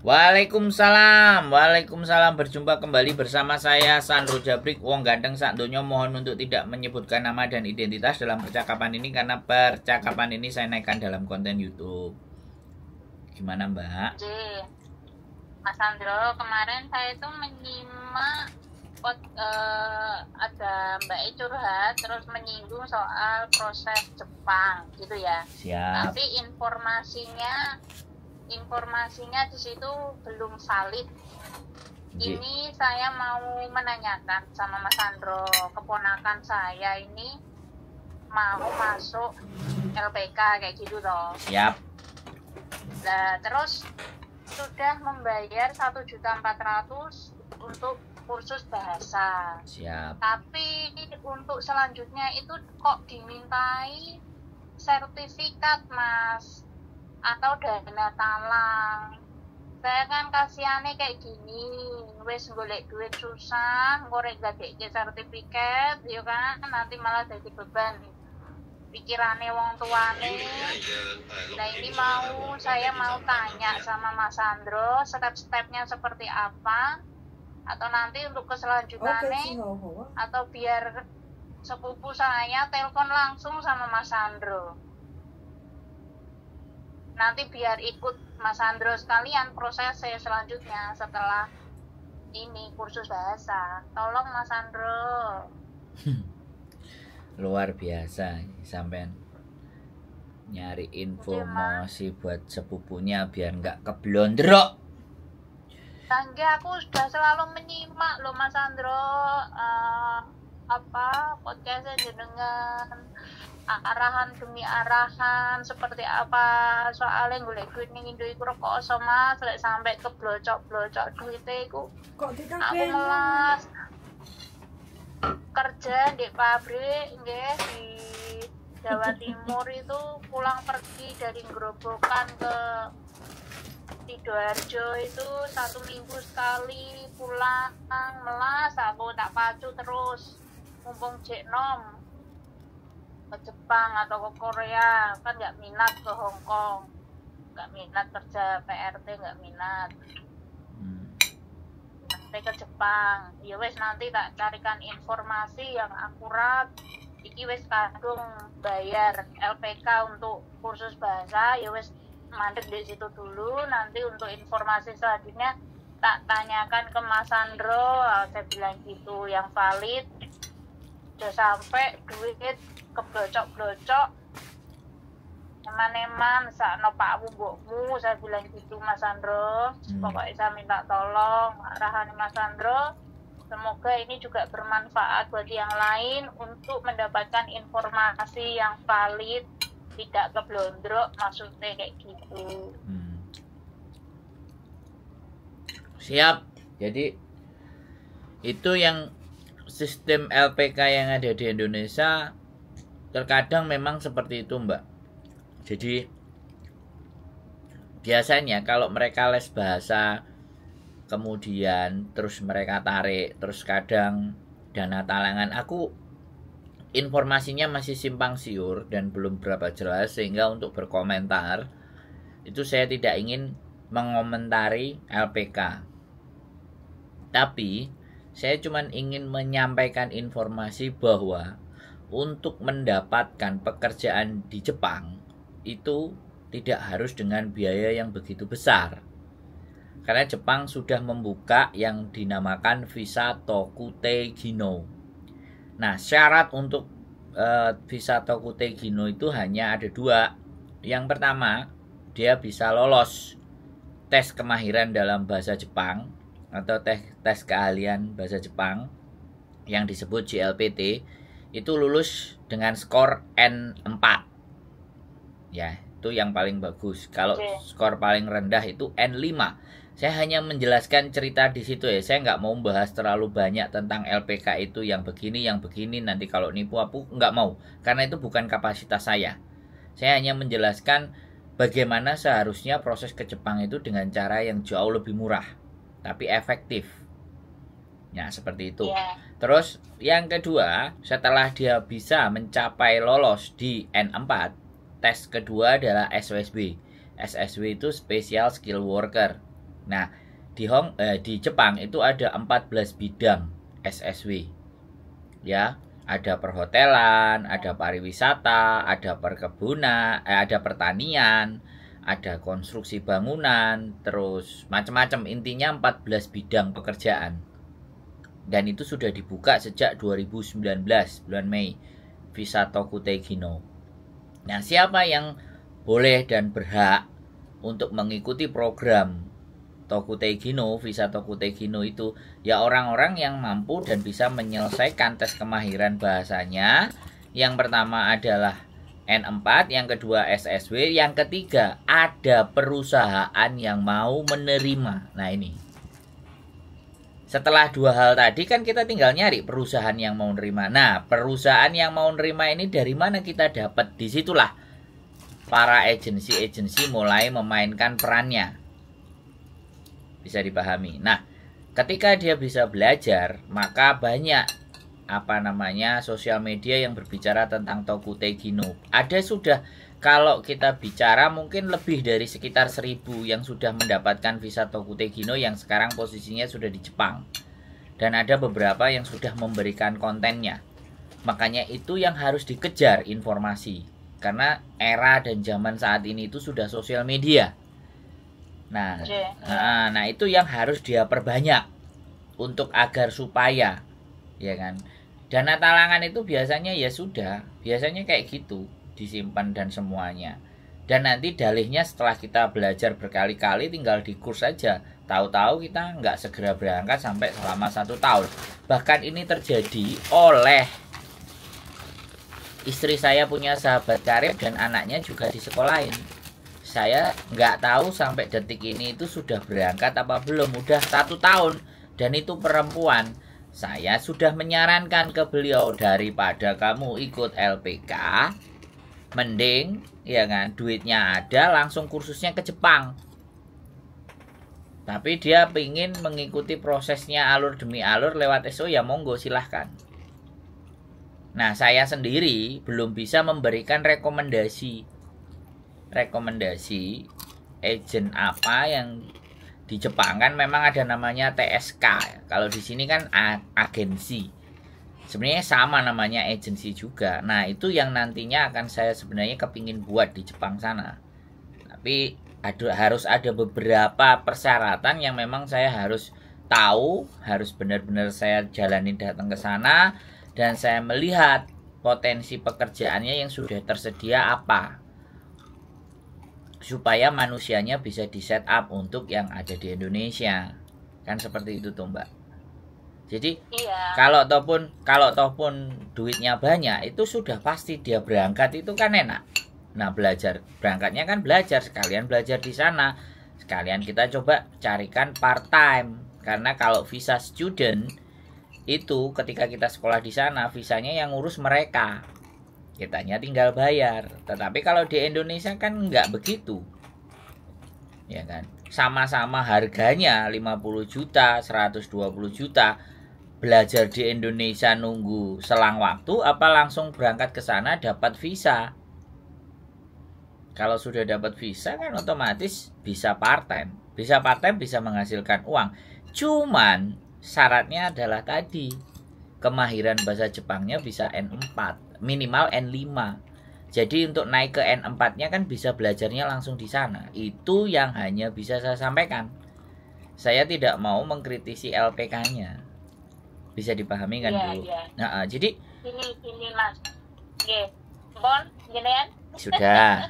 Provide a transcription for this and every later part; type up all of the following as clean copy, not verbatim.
Waalaikumsalam. Berjumpa kembali bersama saya Sandro Jabrik, wong ganteng sak donya. Mohon untuk tidak menyebutkan nama dan identitas dalam percakapan ini karena percakapan ini saya naikkan dalam konten YouTube. Gimana, Mbak? Mas Sandro, kemarin saya itu menyimak ada Mbak E curhat terus menyinggung soal proses Jepang gitu ya. Siap. Tapi informasinya di situ belum valid. Ini saya mau menanyakan sama Mas Sandro, keponakan saya ini mau masuk LPK kayak gitu toh. Siap. Nah, terus sudah membayar 1.400.000 untuk kursus bahasa. Siap. Tapi untuk selanjutnya itu kok dimintai sertifikat, Mas, atau dana talang. Saya kan kasihannya kayak gini, wes golek duit susah, ngorek gadek sertifikat, ya kan, nanti malah jadi beban pikirannya wong tuane. Nah ini saya mau tanya sama Mas Sandro, step-stepnya seperti apa, atau nanti untuk keselanjutannya, atau biar sepupu saya telepon langsung sama Mas Sandro. Nanti biar ikut Mas Sandro sekalian proses saya selanjutnya setelah ini kursus bahasa. Tolong Mas Sandro. Luar biasa sampean nyari informasi buat sepupunya biar nggak keblondrok. Tangga aku sudah selalu menyimak loh Mas Sandro, podcastnya jenengan, arahan demi arahan seperti apa, soalnya golek duit ning Indo iku rokok Mas, lek sampai keblocok-blocok duite iku aku melas. Kerja di pabrik nggih di Jawa Timur itu pulang pergi dari Grobogan ke Sidoarjo itu 1 minggu sekali pulang, melas aku tak pacu terus mumpung jek nom ke Jepang atau ke Korea, kan nggak minat ke Hong Kong, nggak minat kerja PRT, nggak minat. Ke Jepang, ya wes nanti tak carikan informasi yang akurat. Iki wes kadung bayar LPK untuk kursus bahasa, ya wes mandek di situ dulu. Nanti untuk informasi selanjutnya tak tanyakan ke Mas Sandro, saya bilang gitu yang valid. Udah sampai duit keblocok-blocok. Eman-eman sakno Pak mbokmu, saya bilang gitu Mas Sandro. Pokoknya saya minta tolong arahan Mas Sandro. Semoga ini juga bermanfaat buat yang lain untuk mendapatkan informasi yang valid, tidak keblondrok, maksudnya kayak gitu. Siap. Jadi itu yang sistem LPK yang ada di Indonesia terkadang memang seperti itu, Mbak. Jadi biasanya kalau mereka les bahasa kemudian terus mereka tarik, terus kadang dana talangan, aku informasinya masih simpang siur dan belum berapa jelas, sehingga untuk berkomentar itu saya tidak ingin mengomentari LPK. Tapi saya cuma ingin menyampaikan informasi bahwa untuk mendapatkan pekerjaan di Jepang itu tidak harus dengan biaya yang begitu besar. Karena Jepang sudah membuka yang dinamakan visa Tokutei Gino. Nah, syarat untuk visa Tokutei Gino itu hanya ada 2. Yang pertama, dia bisa lolos tes kemahiran dalam bahasa Jepang atau tes keahlian bahasa Jepang yang disebut JLPT, itu lulus dengan skor N4. Ya, itu yang paling bagus. Kalau skor paling rendah itu N5. Saya hanya menjelaskan cerita di situ ya. Saya nggak mau bahas terlalu banyak tentang LPK itu yang begini, nanti kalau nipu aku nggak mau. Karena itu bukan kapasitas saya. Saya hanya menjelaskan bagaimana seharusnya proses ke Jepang itu dengan cara yang jauh lebih murah, tapi efektif. Ya, seperti itu. Terus yang kedua, setelah dia bisa mencapai lolos di N4, tes kedua adalah SSW. SSW itu Special Skill Worker. Nah, di Jepang itu ada 14 bidang SSW. Ya, ada perhotelan, ada pariwisata, ada perkebunan, ada pertanian, ada konstruksi bangunan, terus macam-macam. Intinya 14 bidang pekerjaan. Dan itu sudah dibuka sejak 2019 bulan Mei, visa Tokutei Gino. Nah, siapa yang boleh dan berhak untuk mengikuti program Tokutei Gino, visa Tokutei Gino itu ya orang-orang yang mampu dan bisa menyelesaikan tes kemahiran bahasanya. Yang pertama adalah N4, yang kedua SSW, yang ketiga ada perusahaan yang mau menerima. Nah ini, setelah dua hal tadi kan kita tinggal nyari perusahaan yang mau menerima. Nah, perusahaan yang mau menerima ini dari mana kita dapat? Disitulah para agensi-agensi mulai memainkan perannya. Bisa dipahami. Nah, ketika dia bisa belajar, maka banyak sosial media yang berbicara tentang Tokutei Gino. Ada sudah, kalau kita bicara mungkin lebih dari sekitar 1000 yang sudah mendapatkan visa Tokutei Gino yang sekarang posisinya sudah di Jepang. Dan ada beberapa yang sudah memberikan kontennya. Makanya itu yang harus dikejar informasi. Karena era dan zaman saat ini itu sudah sosial media. Nah, itu yang harus dia perbanyak untuk agar supaya, ya kan, dana talangan itu biasanya ya sudah, biasanya kayak gitu, disimpan dan semuanya. Dan nanti dalihnya setelah kita belajar berkali-kali tinggal di kurs saja. Tahu-tahu kita nggak segera berangkat sampai selama 1 tahun. Bahkan ini terjadi oleh istri saya, punya sahabat karib dan anaknya juga di sekolahin. Saya nggak tahu sampai detik ini itu sudah berangkat apa belum. Udah 1 tahun dan itu perempuan. Saya sudah menyarankan ke beliau, daripada kamu ikut LPK, mending ya kan, duitnya ada langsung kursusnya ke Jepang. Tapi dia pingin mengikuti prosesnya alur demi alur lewat SO, ya monggo silahkan. Nah, saya sendiri belum bisa memberikan rekomendasi agent apa yang di Jepang. Kan memang ada namanya TSK. Kalau di sini kan agensi. Sebenarnya sama namanya agensi juga. Nah, itu yang nantinya akan saya sebenarnya kepingin buat di Jepang sana. Tapi harus ada beberapa persyaratan yang memang saya harus tahu, harus benar-benar saya jalanin datang ke sana dan saya melihat potensi pekerjaannya yang sudah tersedia apa, supaya manusianya bisa di set up untuk yang ada di Indonesia. Kan seperti itu tuh Mbak. Jadi iya, kalau tohpun duitnya banyak, itu sudah pasti dia berangkat itu kan enak. Nah, berangkatnya kan belajar, sekalian belajar di sana, sekalian kita coba carikan part time. Karena kalau visa student itu ketika kita sekolah di sana, visanya yang ngurus mereka, kitanya tinggal bayar. Tetapi kalau di Indonesia kan nggak begitu, ya kan, sama-sama harganya 50 juta, 120 juta. Belajar di Indonesia nunggu selang waktu, apa langsung berangkat ke sana dapat visa? Kalau sudah dapat visa kan otomatis bisa part time. Bisa part time, bisa menghasilkan uang. Cuman syaratnya adalah tadi, kemahiran bahasa Jepangnya bisa N4, minimal N5. Jadi untuk naik ke N4-nya kan bisa belajarnya langsung di sana. Itu yang hanya bisa saya sampaikan. Saya tidak mau mengkritisi LPK-nya. Bisa dipahami kan, Bu? Yeah. Nah, jadi ini Mas. Nggih. Pun jenengan sudah.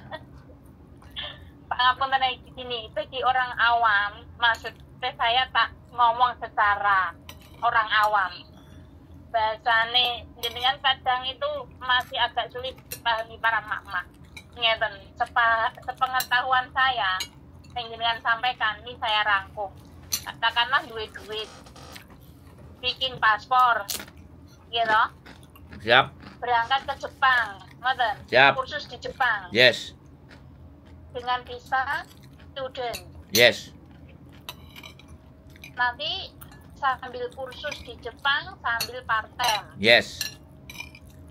Pangapunten gini, itu di orang awam, maksudnya saya tak ngomong secara orang awam. Bahasane jenengan kadang itu masih agak sulit dipahami para mak-mak. Ngeten, sepengetahuan saya yang jenengan sampaikan, ini saya rangkum. Katakanlah duit bikin paspor, gitu. Siap. Berangkat ke Jepang, ngoten. Siap. Kursus di Jepang. Yes. Dengan visa student. Yes. Nanti sambil kursus di Jepang, sambil part-time. Yes.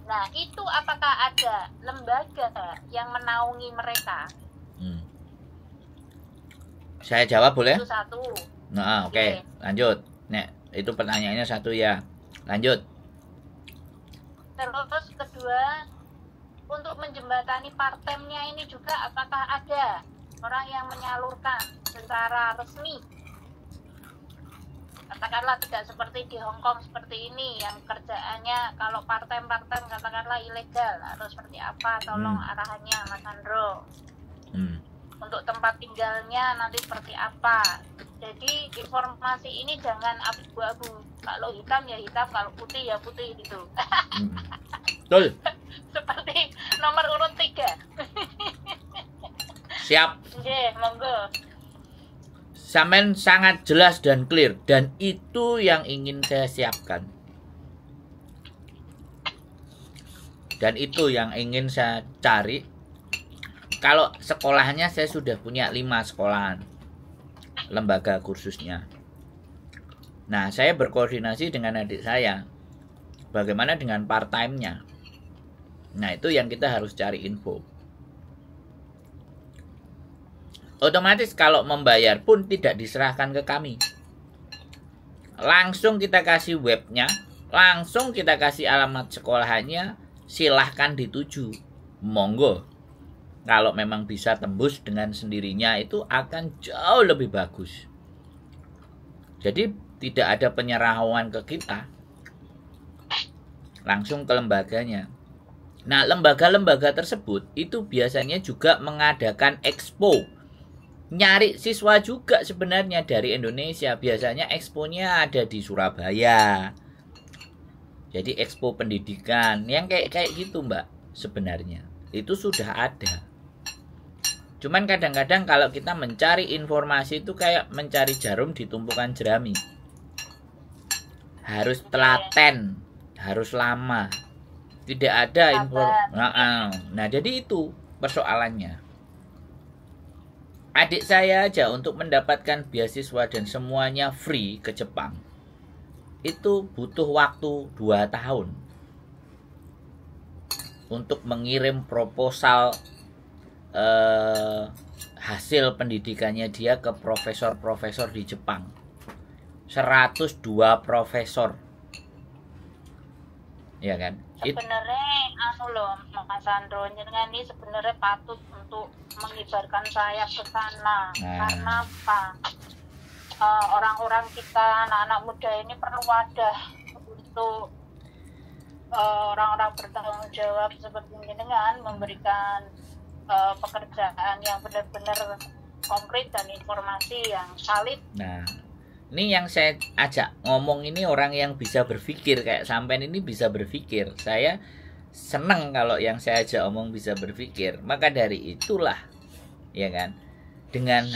Nah, itu apakah ada lembaga yang menaungi mereka? Saya jawab boleh? Itu satu. Nah, oke. Lanjut. Nek, itu pertanyaannya satu ya. Lanjut. Terus kedua, untuk menjembatani part-time-nya ini juga apakah ada orang yang menyalurkan secara resmi? Katakanlah tidak seperti di Hong Kong seperti ini yang kerjaannya kalau part-time katakanlah ilegal atau seperti apa, tolong arahannya Mas Andro. Untuk tempat tinggalnya nanti seperti apa. Jadi informasi ini jangan abu-abu. Kalau hitam ya hitam, kalau putih ya putih gitu. Betul. Seperti nomor urut 3. Siap. Oke, monggo. Sampean sangat jelas dan clear, dan itu yang ingin saya siapkan. Dan itu yang ingin saya cari. Kalau sekolahnya saya sudah punya 5 sekolahan lembaga kursusnya. Nah, saya berkoordinasi dengan adik saya. Bagaimana dengan part-time-nya? Nah, itu yang kita harus cari info. Otomatis kalau membayar pun tidak diserahkan ke kami. Langsung kita kasih webnya, langsung kita kasih alamat sekolahannya, silahkan dituju. Monggo. Kalau memang bisa tembus dengan sendirinya itu akan jauh lebih bagus. Jadi tidak ada penyerahan ke kita. Langsung ke lembaganya. Nah, lembaga-lembaga tersebut itu biasanya juga mengadakan expo. Nyari siswa juga sebenarnya dari Indonesia. Biasanya exponya ada di Surabaya. Jadi expo pendidikan yang kayak gitu, Mbak. Sebenarnya itu sudah ada. Cuman kadang-kadang kalau kita mencari informasi itu kayak mencari jarum di tumpukan jerami. Harus telaten, harus lama. Tidak ada info. Nah, jadi itu persoalannya. Adik saya aja untuk mendapatkan beasiswa dan semuanya free ke Jepang, itu butuh waktu 2 tahun untuk mengirim proposal hasil pendidikannya dia ke profesor-profesor di Jepang. 102 profesor. Ya kan? Sebenarnya Mas Andro, jenengan ini sebenarnya patut untuk mengibarkan sayap ke sana. Karena apa? Orang-orang kita, anak-anak muda ini perlu wadah untuk orang-orang bertanggung jawab seperti jenengan memberikan pekerjaan yang benar-benar konkret dan informasi yang valid. Nah, ini yang saya ajak ngomong ini orang yang bisa berpikir kayak sampean ini bisa berpikir. Saya senang kalau yang saya ajak ngomong bisa berpikir. Maka dari itulah, ya kan, dengan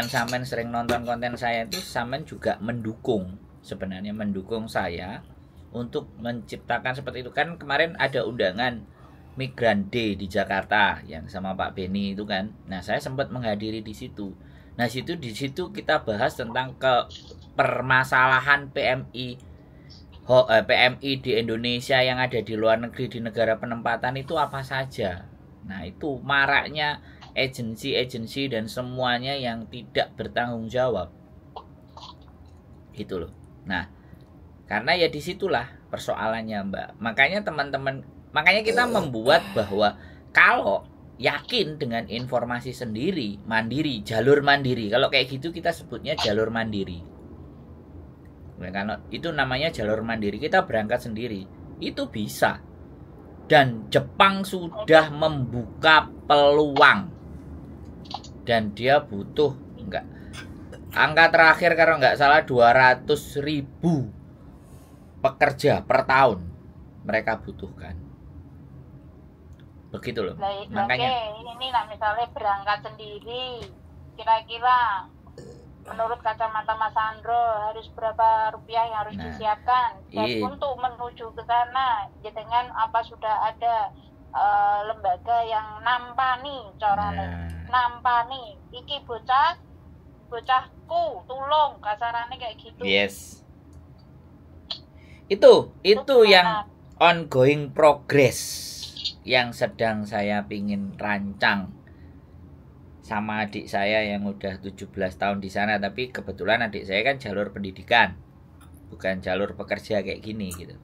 sampean sering nonton konten saya itu sampean juga mendukung, sebenarnya mendukung saya untuk menciptakan seperti itu. Kan kemarin ada undangan Migran Day di Jakarta yang sama Pak Beni itu kan. Nah, saya sempat menghadiri di situ. Nah, di situ kita bahas tentang permasalahan PMI di Indonesia yang ada di luar negeri di negara penempatan itu apa saja. Nah, itu maraknya agensi-agensi dan semuanya yang tidak bertanggung jawab. Gitu loh. Nah, karena ya disitulah persoalannya, Mbak. Makanya kita membuat bahwa kalau yakin dengan informasi sendiri, mandiri, jalur mandiri. Kalau kayak gitu kita sebutnya jalur mandiri. Nah, karena itu namanya jalur mandiri, kita berangkat sendiri. Itu bisa. Dan Jepang sudah membuka peluang. Dan dia butuh angka terakhir kalau nggak salah 200.000 pekerja per tahun mereka butuhkan. Begitu loh. Makanya ini misalnya berangkat sendiri, kira-kira menurut kacamata Mas Andro harus berapa rupiah yang harus disiapkan dan untuk menuju ke sana dengan apa sudah ada lembaga yang nampani nampani iki bocahku tulung kasarannya kayak gitu. Yes. Itu yang ongoing progress yang sedang saya pingin rancang. sama adik saya yang udah 17 tahun di sana, tapi kebetulan adik saya kan jalur pendidikan, bukan jalur pekerja kayak gini gitu.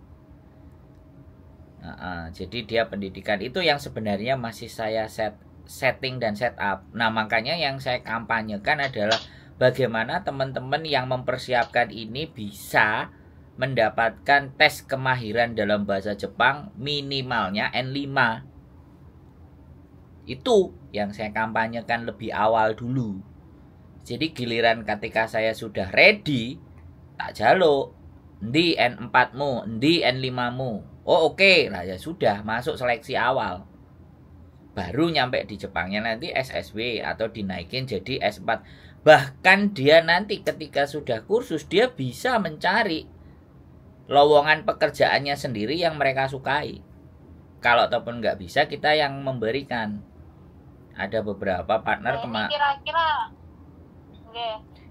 Jadi dia pendidikan itu yang sebenarnya masih saya setting dan setup. Nah makanya yang saya kampanyekan adalah bagaimana teman-teman yang mempersiapkan ini bisa mendapatkan tes kemahiran dalam bahasa Jepang minimalnya N5. Itu yang saya kampanyekan lebih awal dulu. Jadi giliran ketika saya sudah ready, tak jaluk, endi N4-mu, endi N5-mu. Oh oke, lah ya sudah masuk seleksi awal. Baru nyampe di Jepangnya nanti SSW atau dinaikin jadi S4. Bahkan dia nanti ketika sudah kursus dia bisa mencari lowongan pekerjaannya sendiri yang mereka sukai. Kalau ataupun nggak bisa, kita yang memberikan. Ada beberapa partner kira-kira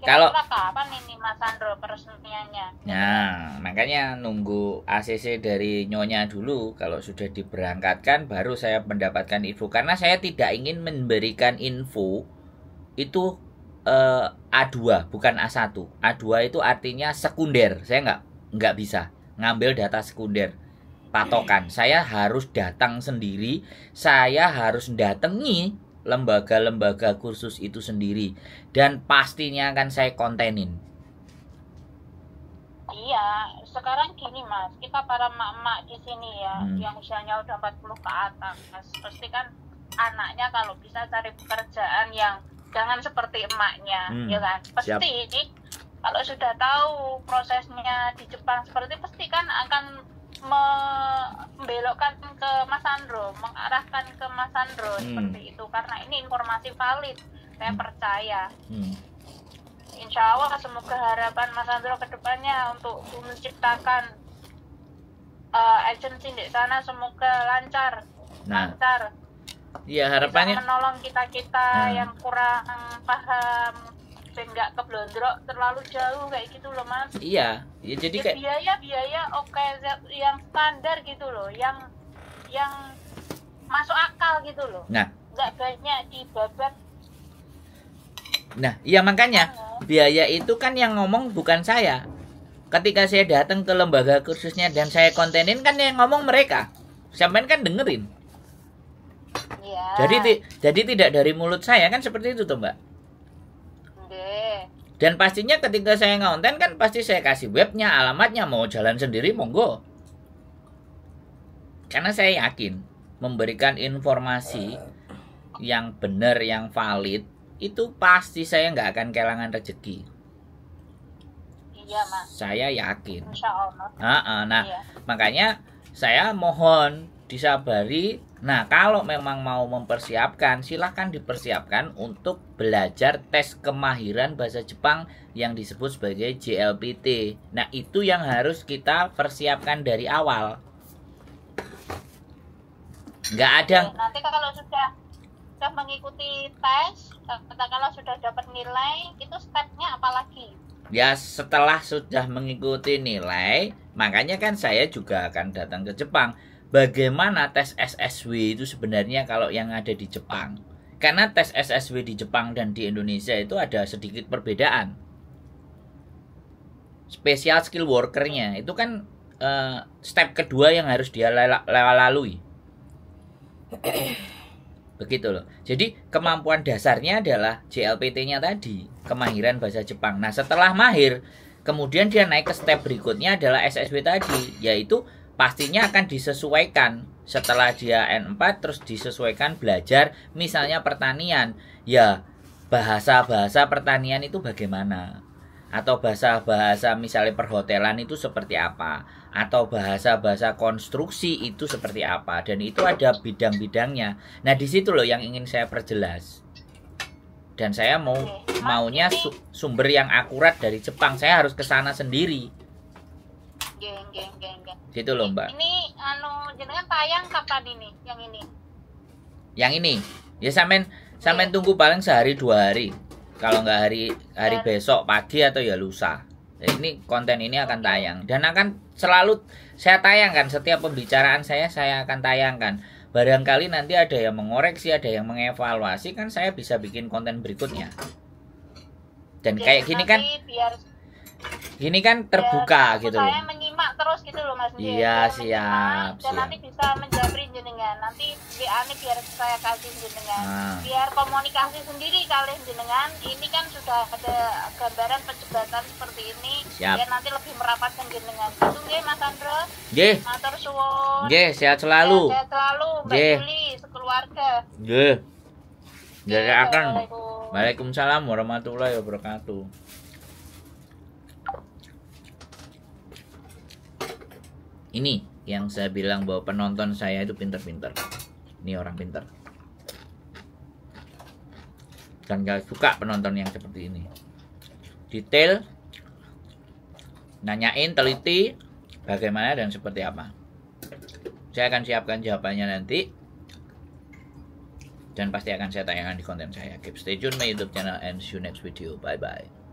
kalau kapan ini Mas Sandro peresmiannya? Nah, makanya nunggu ACC dari nyonya dulu. Kalau sudah diberangkatkan baru saya mendapatkan info. Karena saya tidak ingin memberikan info itu A2, bukan A1. A2 itu artinya sekunder. Saya nggak bisa ngambil data sekunder. Patokan. Saya harus datang sendiri. Saya harus datangi lembaga-lembaga kursus itu sendiri, dan pastinya akan saya kontenin. Iya, sekarang gini Mas, kita para emak-emak di sini ya, yang usianya udah 40 ke atas, pasti kan anaknya kalau bisa cari pekerjaan yang jangan seperti emaknya, ya kan? Pasti kalau sudah tahu prosesnya di Jepang seperti, pasti kan akan membelokkan ke Mas Sandro, mengarahkan ke Mas Sandro seperti itu, karena ini informasi valid, saya percaya. Insya Allah semoga harapan Mas Sandro ke depannya untuk menciptakan agensi di sana semoga lancar. Ya harapannya bisa menolong kita yang kurang paham, nggak keblondrok terlalu jauh kayak gitu loh Mas. Iya, ya jadi kayak biaya oke, yang standar gitu loh, yang masuk akal gitu loh. Nah, nggak banyak dibabat. Nah, iya makanya biaya itu kan yang ngomong bukan saya. Ketika saya datang ke lembaga kursusnya dan saya kontenin, kan yang ngomong mereka. Sampean kan dengerin. Iya. Jadi tidak dari mulut saya, kan seperti itu tuh Mbak. Dan pastinya ketika saya ngonten kan pasti saya kasih webnya, alamatnya, mau jalan sendiri monggo. Karena saya yakin memberikan informasi yang benar, yang valid, itu pasti saya nggak akan kehilangan rezeki. Iya Mas. Saya yakin. Insya Allah. Nah, makanya saya mohon disabari. Nah, kalau memang mau mempersiapkan, silahkan dipersiapkan untuk belajar tes kemahiran bahasa Jepang yang disebut sebagai JLPT. Nah, itu yang harus kita persiapkan dari awal. Nggak ada. Nanti kalau sudah mengikuti tes, kalau sudah dapat nilai, itu stepnya apa lagi? Ya, setelah sudah mengikuti nilai, makanya kan saya juga akan datang ke Jepang. Bagaimana tes SSW itu sebenarnya kalau yang ada di Jepang? Karena tes SSW di Jepang dan di Indonesia itu ada sedikit perbedaan. Special skill worker-nya itu kan step kedua yang harus dia lalui. Begitu loh. Jadi kemampuan dasarnya adalah JLPT-nya tadi, kemahiran bahasa Jepang. Nah, setelah mahir, kemudian dia naik ke step berikutnya adalah SSW tadi, yaitu pastinya akan disesuaikan. Setelah dia N4 terus disesuaikan belajar misalnya pertanian. Ya, bahasa-bahasa pertanian itu bagaimana? Atau bahasa-bahasa misalnya perhotelan itu seperti apa? Atau bahasa-bahasa konstruksi itu seperti apa? Dan itu ada bidang-bidangnya. Nah, di situ loh yang ingin saya perjelas. Dan saya maunya sumber yang akurat dari Jepang. Saya harus ke sana sendiri. Gitu loh Mbak. Ini jenengan tayang kapan ini? Yang ini? Ya sampean tunggu paling sehari 2 hari. Kalau nggak hari besok pagi atau ya lusa. Ini konten ini akan tayang dan akan selalu saya tayangkan. Setiap pembicaraan saya akan tayangkan. barangkali nanti ada yang mengoreksi, ada yang mengevaluasi, kan saya bisa bikin konten berikutnya. Dan Jadi kayak gini kan, gini kan terbuka gitu loh. Saya menyimak terus gitu loh Mas. Iya, Saya siap, dan nanti bisa menjabri jenengan. Nanti WA ini biar saya kasih jenengan. Biar komunikasi sendiri kalian jenengan. Ini kan sudah ada gambaran perdebatan seperti ini. Siap. Biar nanti lebih merapatkan jenengan. Gitu nggih Mas Andro. Nggih. Matur suwun. Nggih, sehat selalu. Sehat selalu Mbak Juli sekeluarga. Nggih. Jadi akan. Waalaikumsalam warahmatullahi wabarakatuh. Ini yang saya bilang bahwa penonton saya itu pinter-pinter. Ini orang pinter. Dan gak suka penonton yang seperti ini. Detail, nanyain, teliti, bagaimana dan seperti apa. Saya akan siapkan jawabannya nanti. Dan pasti akan saya tayangkan di konten saya. Keep stay tune my YouTube channel and see you next video. Bye-bye.